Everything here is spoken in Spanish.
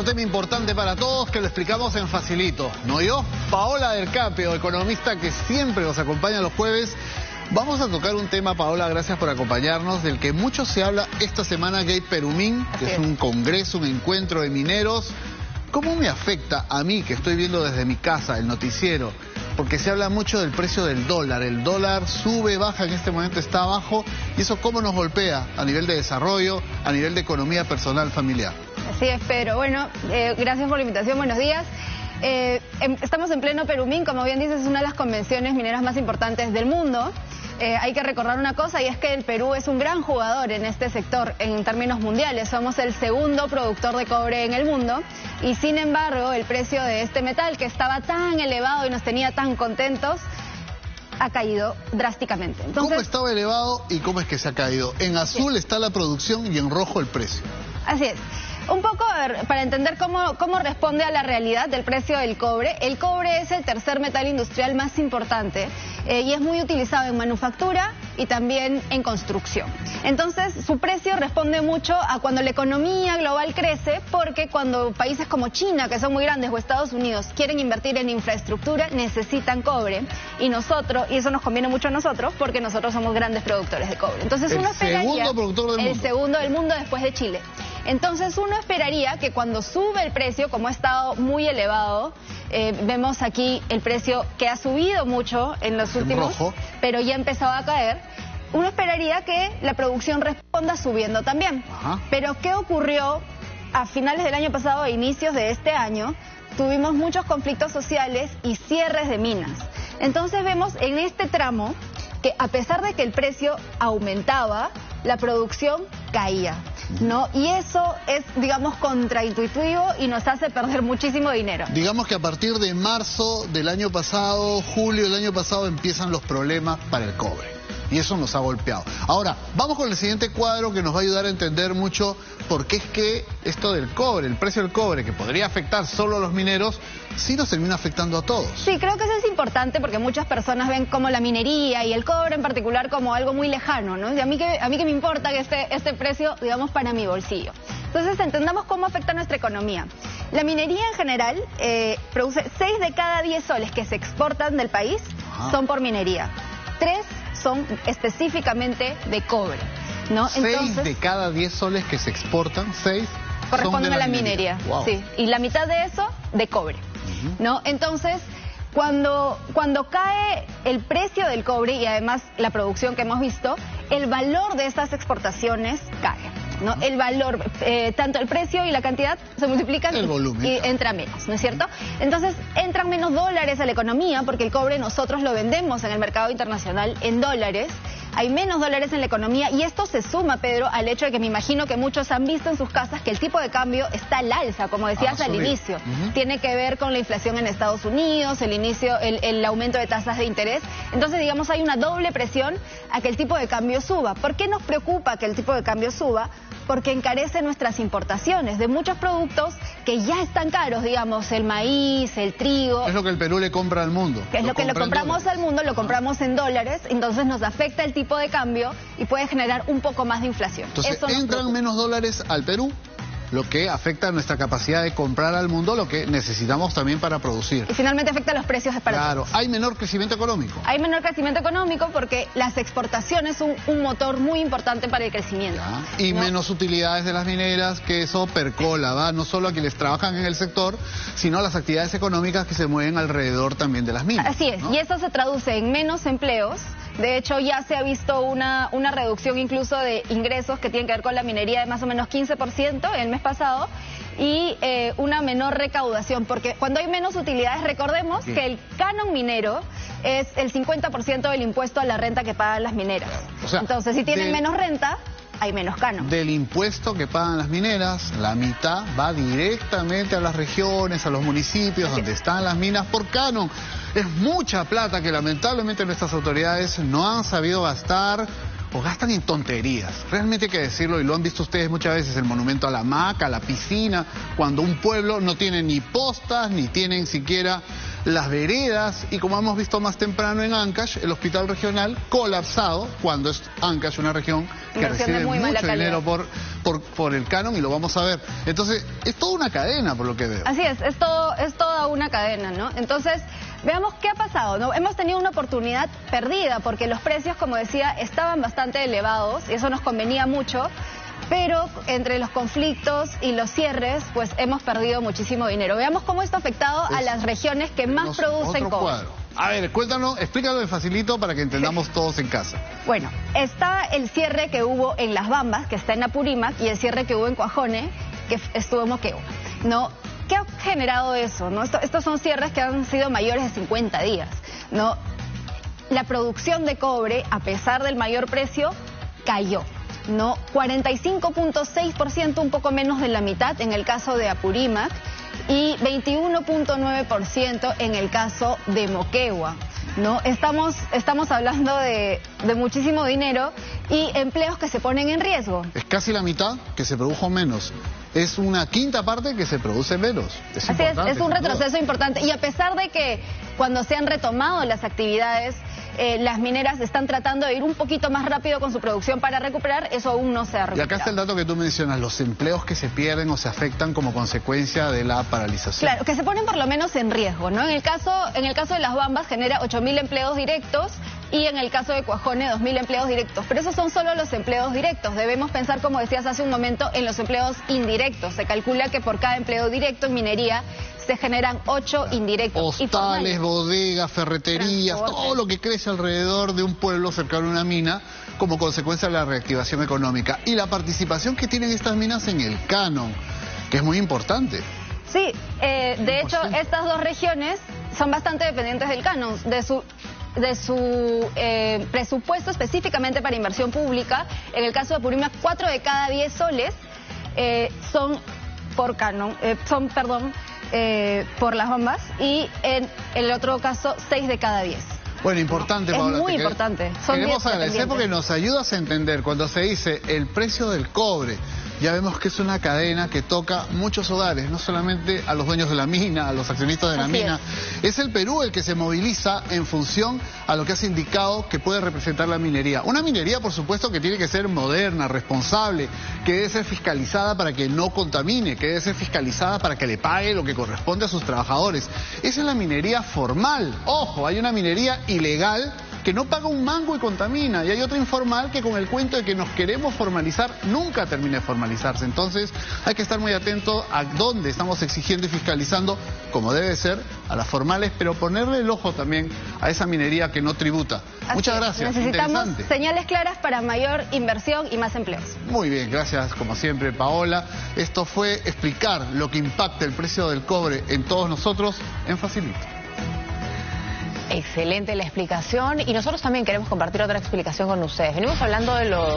tema importante para todos que lo explicamos en Facilito. ¿No yo? Paola del Capio, economista que siempre nos acompaña los jueves. Vamos a tocar un tema, Paola, gracias por acompañarnos, del que mucho se habla esta semana, Gate Perumín, que es un congreso, un encuentro de mineros. ¿Cómo me afecta a mí, que estoy viendo desde mi casa el noticiero? Porque se habla mucho del precio del dólar. El dólar sube, baja, en este momento está abajo. ¿Y eso cómo nos golpea a nivel de desarrollo, a nivel de economía personal, familiar? Así es, Pedro. Bueno, gracias por la invitación. Buenos días. Estamos en pleno Perumín, como bien dices, es una de las convenciones mineras más importantes del mundo. Hay que recordar una cosa, y es que el Perú es un gran jugador en este sector en términos mundiales. Somos el segundo productor de cobre en el mundo y sin embargo el precio de este metal, que estaba tan elevado y nos tenía tan contentos, ha caído drásticamente. Entonces, ¿cómo estaba elevado y cómo es que se ha caído? En azul está la producción y en rojo el precio. Así es. Un poco, para entender cómo responde a la realidad del precio del cobre. El cobre es el tercer metal industrial más importante y es muy utilizado en manufactura y también en construcción. Entonces, su precio responde mucho a cuando la economía global crece, porque cuando países como China, que son muy grandes, o Estados Unidos, quieren invertir en infraestructura, necesitan cobre. Y eso nos conviene mucho a nosotros, porque nosotros somos grandes productores de cobre. Entonces, uno esperaría... El segundo productor del mundo. El segundo del mundo después de Chile. Entonces uno esperaría que cuando sube el precio, como ha estado muy elevado, vemos aquí el precio que ha subido mucho en los últimos, pero ya ha empezado a caer, uno esperaría que la producción responda subiendo también. Ajá. Pero ¿qué ocurrió a finales del año pasado e inicios de este año? Tuvimos muchos conflictos sociales y cierres de minas. Entonces vemos en este tramo que a pesar de que el precio aumentaba, la producción caía, ¿no? Y eso es, digamos, contraintuitivo y nos hace perder muchísimo dinero. Digamos que a partir de marzo del año pasado, julio del año pasado, empiezan los problemas para el cobre. Y eso nos ha golpeado. Ahora, vamos con el siguiente cuadro que nos va a ayudar a entender mucho por qué es que esto del cobre, el precio del cobre, que podría afectar solo a los mineros, sí nos termina afectando a todos. Sí, creo que eso es importante porque muchas personas ven como la minería y el cobre en particular como algo muy lejano, ¿no? Y a mí que me importa que este precio, digamos, para mi bolsillo. Entonces entendamos cómo afecta a nuestra economía. La minería en general produce 6 de cada 10 soles que se exportan del país son por minería. 3 son específicamente de cobre, ¿no? 6 de cada 10 soles que se exportan, 6 corresponden a la minería. Wow. Sí, y la mitad de eso de cobre, ¿no? Entonces, cuando cae el precio del cobre y además la producción que hemos visto, el valor de estas exportaciones cae, ¿no? El valor, tanto el precio y la cantidad se multiplican y entra menos, ¿no es cierto? Entonces entran menos dólares a la economía porque el cobre nosotros lo vendemos en el mercado internacional en dólares. Hay menos dólares en la economía y esto se suma, Pedro, al hecho de que me imagino que muchos han visto en sus casas que el tipo de cambio está al alza, como decías al inicio. Tiene que ver con la inflación en Estados Unidos, el aumento de tasas de interés. Entonces, digamos, hay una doble presión a que el tipo de cambio suba. ¿Por qué nos preocupa que el tipo de cambio suba? Porque encarece nuestras importaciones de muchos productos que ya están caros, digamos, el maíz, el trigo. Es lo que el Perú le compra al mundo. Que es lo que lo compramos al mundo, lo compramos en dólares, entonces nos afecta el tipo de cambio y puede generar un poco más de inflación. Entonces entran menos dólares al Perú, lo que afecta nuestra capacidad de comprar al mundo, lo que necesitamos también para producir. Y finalmente afecta los precios para todos. Claro, hay menor crecimiento económico. Hay menor crecimiento económico porque las exportaciones son un motor muy importante para el crecimiento. Y menos utilidades de las mineras, que eso percola, ¿va? No solo a quienes trabajan en el sector, sino a las actividades económicas que se mueven alrededor también de las minas. Así es, ¿no? Y eso se traduce en menos empleos. De hecho, ya se ha visto una reducción incluso de ingresos que tienen que ver con la minería de más o menos 15% el mes pasado y una menor recaudación, porque cuando hay menos utilidades, recordemos que el canon minero es el 50% del impuesto a la renta que pagan las mineras. O sea, entonces, si tienen menos renta, hay menos canon. Del impuesto que pagan las mineras, la mitad va directamente a las regiones, a los municipios donde están las minas por canon. Es mucha plata que lamentablemente nuestras autoridades no han sabido gastar o gastan en tonterías. Realmente hay que decirlo, y lo han visto ustedes muchas veces, el monumento a la hamaca, la piscina, cuando un pueblo no tiene ni postas, ni tienen siquiera las veredas y, como hemos visto más temprano en Ancash, el hospital regional colapsado, cuando es Ancash una región que recibe mucho dinero por el canon, y lo vamos a ver. Entonces, es toda una cadena, por lo que veo. Así es toda una cadena, ¿no? Entonces, veamos qué ha pasado, ¿no? Hemos tenido una oportunidad perdida porque los precios, como decía, estaban bastante elevados y eso nos convenía mucho. Pero entre los conflictos y los cierres, pues hemos perdido muchísimo dinero. Veamos cómo esto ha afectado a las regiones que más producen cobre. A ver, cuéntanos, explícalo de facilito para que entendamos todos en casa. Bueno, está el cierre que hubo en Las Bambas, que está en Apurímac, y el cierre que hubo en Cuajone, que estuvo en Moquegua, ¿no? ¿Qué ha generado eso, no? Estos son cierres que han sido mayores de 50 días, ¿no? La producción de cobre, a pesar del mayor precio, cayó, ¿no? 45.6%, un poco menos de la mitad en el caso de Apurímac y 21.9% en el caso de Moquegua, ¿no? Estamos hablando de muchísimo dinero y empleos que se ponen en riesgo. Es casi la mitad que se produjo menos. Es una quinta parte que se produce menos. Así es un retroceso importante. Y a pesar de que cuando se han retomado las actividades, las mineras están tratando de ir un poquito más rápido con su producción para recuperar, eso aún no se ha recuperado. Y acá está el dato que tú mencionas, los empleos que se pierden o se afectan como consecuencia de la paralización. Claro, que se ponen por lo menos en riesgo, ¿no? En el caso de Las Bambas genera 8.000 empleos directos y en el caso de Cuajone 2.000 empleos directos. Pero esos son solo los empleos directos. Debemos pensar, como decías hace un momento, en los empleos indirectos. Se calcula que por cada empleo directo en minería se generan 8 indirectos. Hostales, bodegas, ferreterías, todo lo que crece alrededor de un pueblo cercano a una mina como consecuencia de la reactivación económica. Y la participación que tienen estas minas en el canon, que es muy importante. Sí, de hecho, estas dos regiones son bastante dependientes del canon, de su presupuesto específicamente para inversión pública. En el caso de Apurímac, 4 de cada 10 soles son por canon, por Las Bambas, y en el otro caso 6 de cada 10. Bueno, importante, es Paola. Muy importante. Queremos agradecer porque nos ayudas a entender cuando se dice el precio del cobre. Ya vemos que es una cadena que toca muchos hogares, no solamente a los dueños de la mina, a los accionistas de la mina. Es el Perú el que se moviliza en función a lo que has indicado que puede representar la minería. Una minería, por supuesto, que tiene que ser moderna, responsable, que debe ser fiscalizada para que no contamine, que debe ser fiscalizada para que le pague lo que corresponde a sus trabajadores. Esa es la minería formal. Ojo, hay una minería ilegal que no paga un mango y contamina, y hay otra informal que con el cuento de que nos queremos formalizar nunca termina de formalizarse. Entonces hay que estar muy atento a dónde estamos exigiendo y fiscalizando, como debe ser, a las formales, pero ponerle el ojo también a esa minería que no tributa. Muchas gracias. Necesitamos señales claras para mayor inversión y más empleos. Muy bien, gracias como siempre, Paola. Esto fue explicar lo que impacta el precio del cobre en todos nosotros en Facilito. Excelente la explicación, y nosotros también queremos compartir otra explicación con ustedes. Venimos hablando de los